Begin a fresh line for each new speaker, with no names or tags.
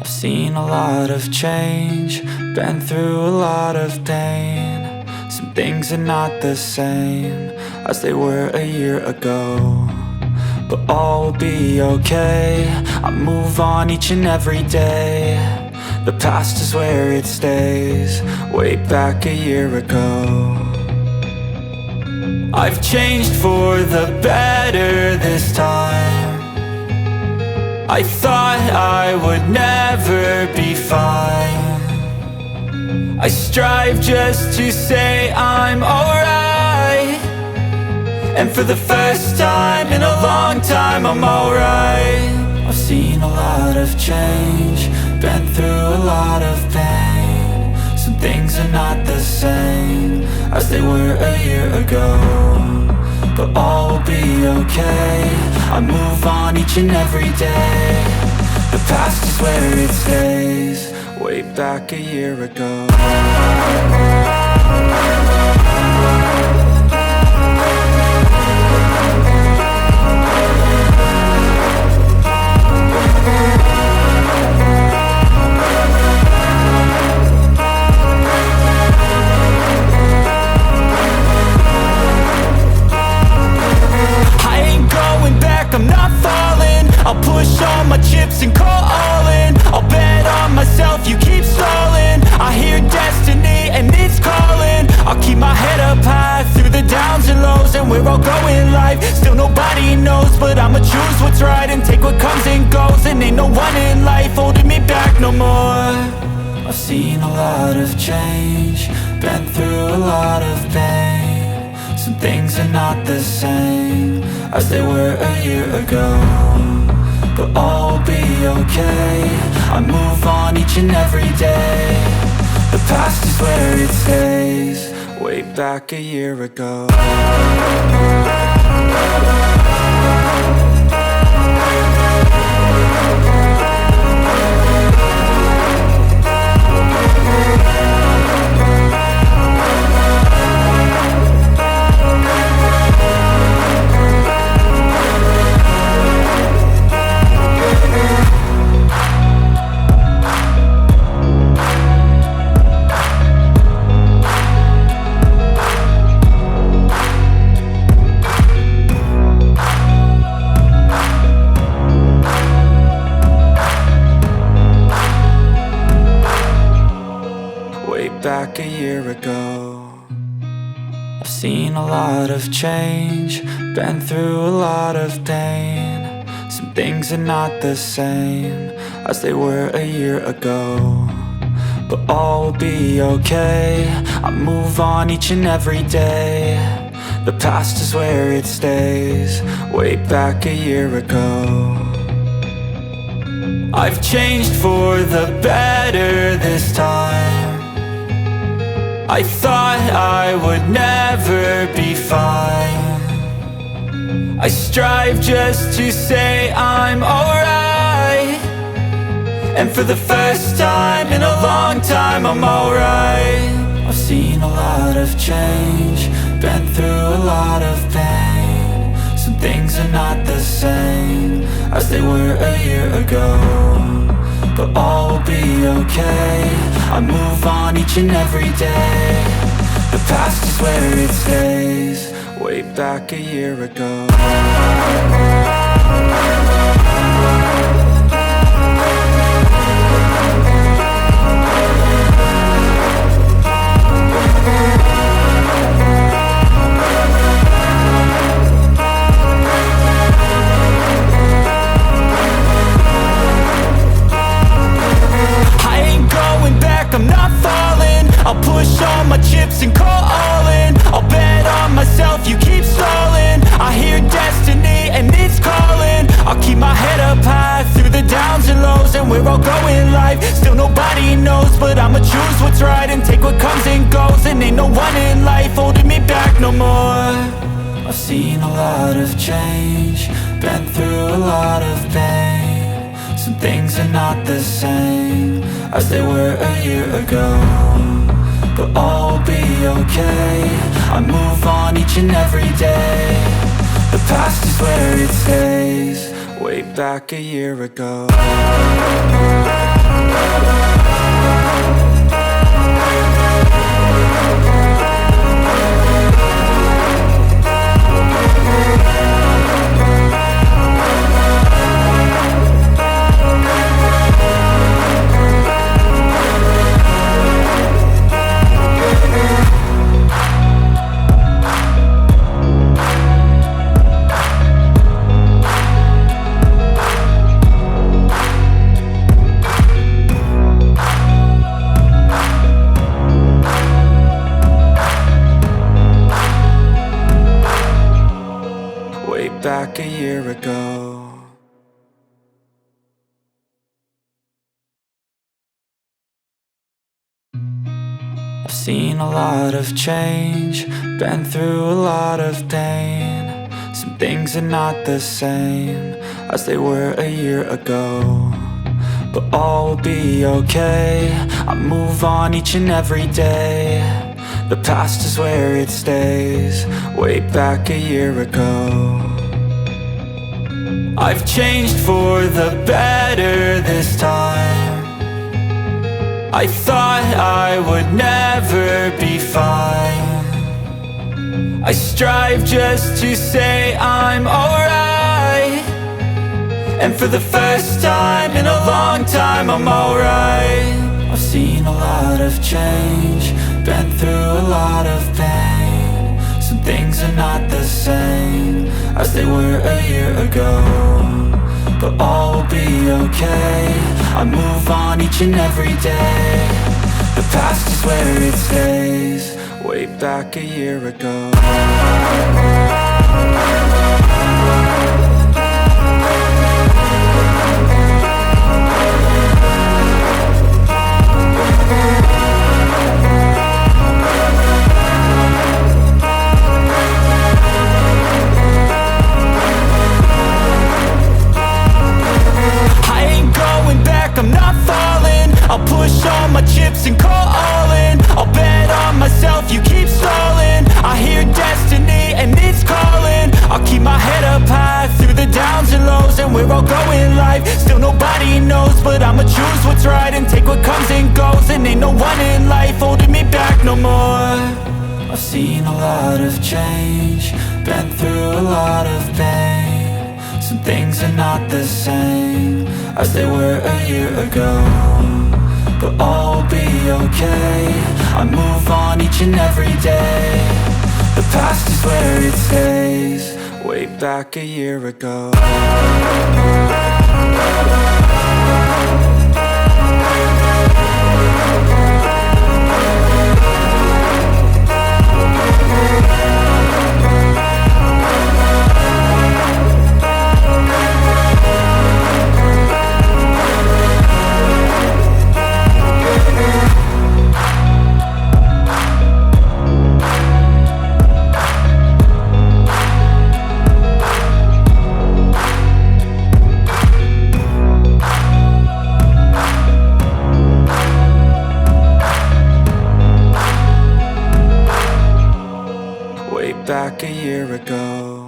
I've seen a lot of change, been through a lot of pain. Some things are not the same as they were a year ago, but all will be okay. I move on each and every day. The past is where it stays, way back a year ago. I've changed for the better this time. I thought I would never be fine. I strive just to say I'm alright, and for the first time in a long time I'm alright. I've seen a lot of change, been through a lot of pain. Some things are not the same as they were a year ago, but all will be okay. I move on each and every day. The past is where it stays, way back a year ago. I'm not falling, I'll push all my chips and call all in. I'll bet on myself, you keep stalling. I hear destiny and it's calling. I'll keep my head up high through the downs and lows, and we're all going live. Still nobody knows, but I'ma choose what's right and take what comes and goes. And ain't no one in life holding me back no more. I've seen a lot of change, been through a lot of pain. Some things are not the same as they were a year ago, but all will be okay. I move on each and every day. The past is where it stays, way back a year ago. Back a year ago. I've seen a lot of change, been through a lot of pain. Some things are not the same as they were a year ago, but all will be okay. I move on each and every day. The past is where it stays, way back a year ago. I've changed for the better this time. I thought I would never be fine. I strive just to say I'm alright, and for the first time in a long time I'm alright. I've seen a lot of change, been through a lot of pain. Some things are not the same as they were a year ago, but all will be okay. I move on each and every day. The past is where it stays, way back a year ago. I'm not falling, I'll push all my chips and call all in. I'll bet on myself, you keep stalling. I hear destiny and it's calling. I'll keep my head up high through the downs and lows, and we're all going live. Still nobody knows, but I'ma choose what's right and take what comes and goes. And ain't no one in life holding me back no more. I've seen a lot of change, been through a lot of pain. Some things are not the same as they were a year ago, but all will be okay. I move on each and every day. The past is where it stays, way back a year ago. year ago. I've seen a lot of change, been through a lot of pain. Some things are not the same as they were a year ago, but all will be okay. I move on each and every day. The past is where it stays, way back a year ago. I've changed for the better this time. I thought I would never be fine. I strive just to say I'm alright, and for the first time in a long time I'm alright. I've seen a lot of change, been through a lot of pain. Some things are not the same as they were a year ago, but all will be okay. I move on each and every day. The past is where it stays, way back a year ago. I'm not falling, I'll push all my chips and call all in. I'll bet on myself, you keep stalling. I hear destiny and it's calling. I'll keep my head up high through the downs and lows, and where I'll go in life, still nobody knows. But I'ma choose what's right and take what comes and goes, and ain't no one in life holding me back no more. I've seen a lot of change, been through a lot of pain. Some things are not the same as they were a year ago, but all will be okay. I move on each and every day. The past is where it stays, way back a year ago. Back a year ago.